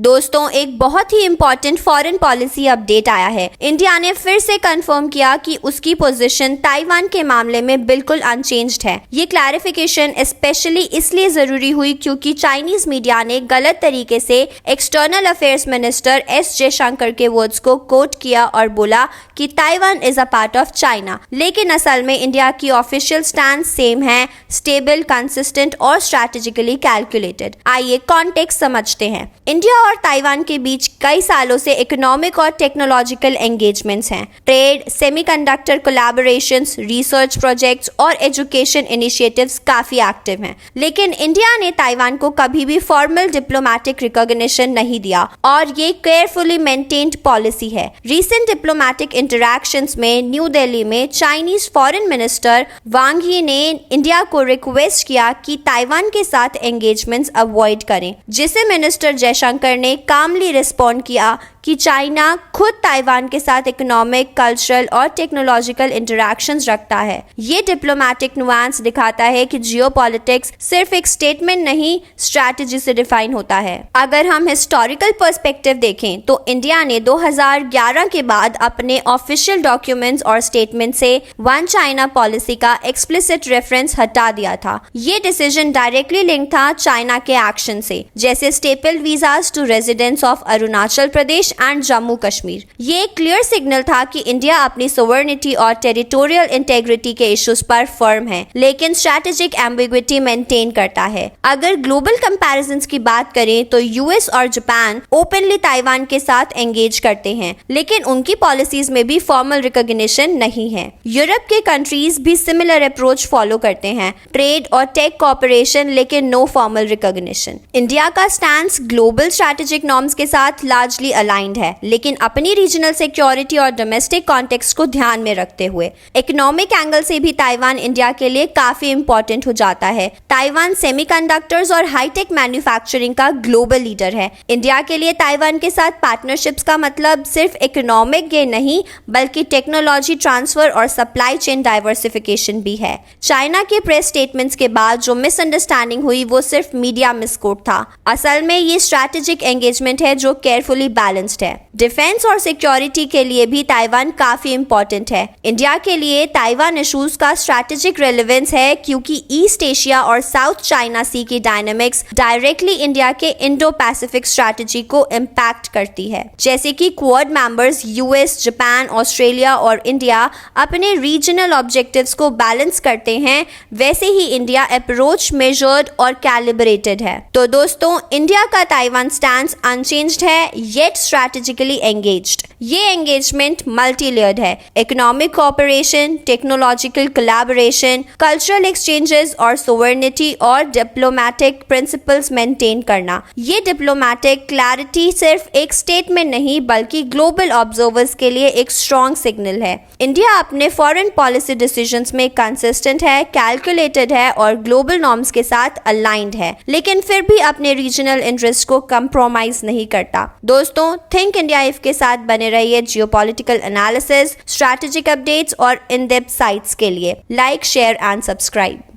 दोस्तों, एक बहुत ही इंपॉर्टेंट फॉरेन पॉलिसी अपडेट आया है। इंडिया ने फिर से कंफर्म किया कि उसकी पोजीशन ताइवान के मामले में बिल्कुल अनचेंज्ड है। ये क्लैरिफिकेशन स्पेशली इसलिए जरूरी हुई क्योंकि चाइनीज मीडिया ने गलत तरीके से external affairs minister S Jaishankar के वर्ड्स को कोट किया और बोला कि Taiwan is a part of China, लेकिन असल में इंडिया की ऑफिशियल स्टैंड सेम है, स्टेबल, कंसिस्टेंट और स्ट्रैटेजिकली कैलकुलेटेड। आइए कॉन्टेक्स्ट समझते हैं। इंडिया और ताइवान के बीच कई सालों से इकोनॉमिक और टेक्नोलॉजिकल एंगेजमेंट्स हैं। Trade, semiconductor collaborations, research projects और एजुकेशन इनिशिएटिव्स काफी एक्टिव हैं। लेकिन इंडिया ने ताइवान को कभी भी फॉर्मल डिप्लोमेटिक रिकॉग्निशन नहीं दिया और ये केयरफुली मेंटेन्ड पॉलिसी है। रीसेंट डिप्लोमेटिक इंटरैक्शंस में न्यू दिल्ली में चाइनीज फॉरेन मिनिस्टर वांग यी ने इंडिया को रिक्वेस्ट किया कि ताइवान के साथ एंगेजमेंट्स अवॉइड करें, जिसे मिनिस्टर जयशंकर ने कामली रिस्पॉन्ड किया कि चाइना खुद ताइवान के साथ इकोनॉमिक, कल्चरल और टेक्नोलॉजिकल इंटरैक्शंस रखता है। ये डिप्लोमेटिक नुआंस दिखाता है कि जियोपॉलिटिक्स सिर्फ एक स्टेटमेंट नहीं, स्ट्रैटेजी से डिफाइन होता है। अगर हम हिस्टोरिकल पर्सपेक्टिव देखें तो इंडिया ने 2011 के बाद अपने ऑफिशियल डॉक्यूमेंट्स और स्टेटमेंट से वन चाइना पॉलिसी का एक्सप्लिसिट रेफरेंस हटा दिया था। ये डिसीजन डायरेक्टली लिंक था चाइना के एक्शन से, जैसे staple visas to residents of Arunachal Pradesh and Jammu Kashmir. ये एक क्लियर सिग्नल था कि इंडिया अपनी सोवर्निटी और टेरिटोरियल इंटेग्रिटी के इश्यूज पर फर्म है, लेकिन स्ट्रैटेजिक एम्बिग्विटी मेंटेन करता है। अगर ग्लोबल कंपैरिजंस की बात करें तो यूएस और जापान ओपनली ताइवान के साथ एंगेज करते हैं, लेकिन उनकी पॉलिसीज में भी फॉर्मल रिकॉग्निशन नहीं है। यूरोप के कंट्रीज भी सिमिलर अप्रोच फॉलो करते हैं, ट्रेड और टेक कोऑपरेशन, लेकिन नो फॉर्मल रिकॉग्निशन। इंडिया का स्टैंड ग्लोबल स्ट्रैटेजिक नॉर्म्स के साथ लार्जली अलाइंड है, लेकिन अपनी रीजनल सिक्योरिटी और डोमेस्टिक कॉन्टेक्स्ट को ध्यान में रखते हुए। इकोनॉमिक एंगल से भी ताइवान इंडिया के लिए काफी इंपॉर्टेंट हो जाता है। ताइवान सेमीकंडक्टर्स और हाईटेक मैन्युफैक्चरिंग का ग्लोबल लीडर है। इंडिया के लिए ताइवान के साथ पार्टनरशिप्स का मतलब सिर्फ इकोनॉमिक गेन नहीं, बल्कि टेक्नोलॉजी ट्रांसफर और सप्लाई चेन डाइवर्सिफिकेशन भी है। चाइना के प्रेस स्टेटमेंट्स के बाद जो मिसअंडरस्टैंडिंग हुई वो सिर्फ मीडिया मिसकोट था। असल में ये स्ट्रैटेजिक एंगेजमेंट है जो केयरफुली बैलेंस्ड है। डिफेंस और सिक्योरिटी के लिए भी ताइवान काफी इंपॉर्टेंट है। इंडिया के लिए ताइवान इश्यूज का स्ट्रैटेजिक रेलेवेंस है क्योंकि ईस्ट एशिया और साउथ चाइना सी की डायनामिक्स डायरेक्टली इंडिया के इंडो पैसिफिक स्ट्रैटेजी को इम्पैक्ट करती है। जैसे कि quad members US, Japan, Australia और इंडिया अपने रीजनल ऑब्जेक्टिव्स को बैलेंस करते हैं, वैसे ही इंडिया अप्रोच मेजर्ड और कैलिब्रेटेड है। तो दोस्तों, इंडिया का ताइवान स्टैंड अनचेंज्ड है, येट स्ट्रैटेजिकली एंगेज्ड। ये एंगेजमेंट मल्टी लेयर्ड है। Economic cooperation, technological collaboration, cultural exchanges और सोवर्निटी और डिप्लोमेटिक प्रिंसिपल्स मेंटेन करना। ये डिप्लोमेटिक क्लैरिटी सिर्फ एक स्टेटमेंट नहीं, बल्कि ग्लोबल ऑब्जर्वर्स के लिए एक स्ट्रॉन्ग सिग्नल है। इंडिया अपने फॉरेन पॉलिसी डिसीजंस में कंसिस्टेंट है, कैलकुलेटेड है और ग्लोबल नॉर्म्स के साथ अलाइंड है, लेकिन फिर भी अपने रीजनल इंटरेस्ट को कंप्रोमाइज नहीं करता। दोस्तों, थिंक इंडिया इफ के साथ बने रहिए जियोपॉलिटिकल एनालिसिस, स्ट्रैटेजिक अपडेट्स और इन डेप्थ साइट्स के लिए। Like, share and subscribe.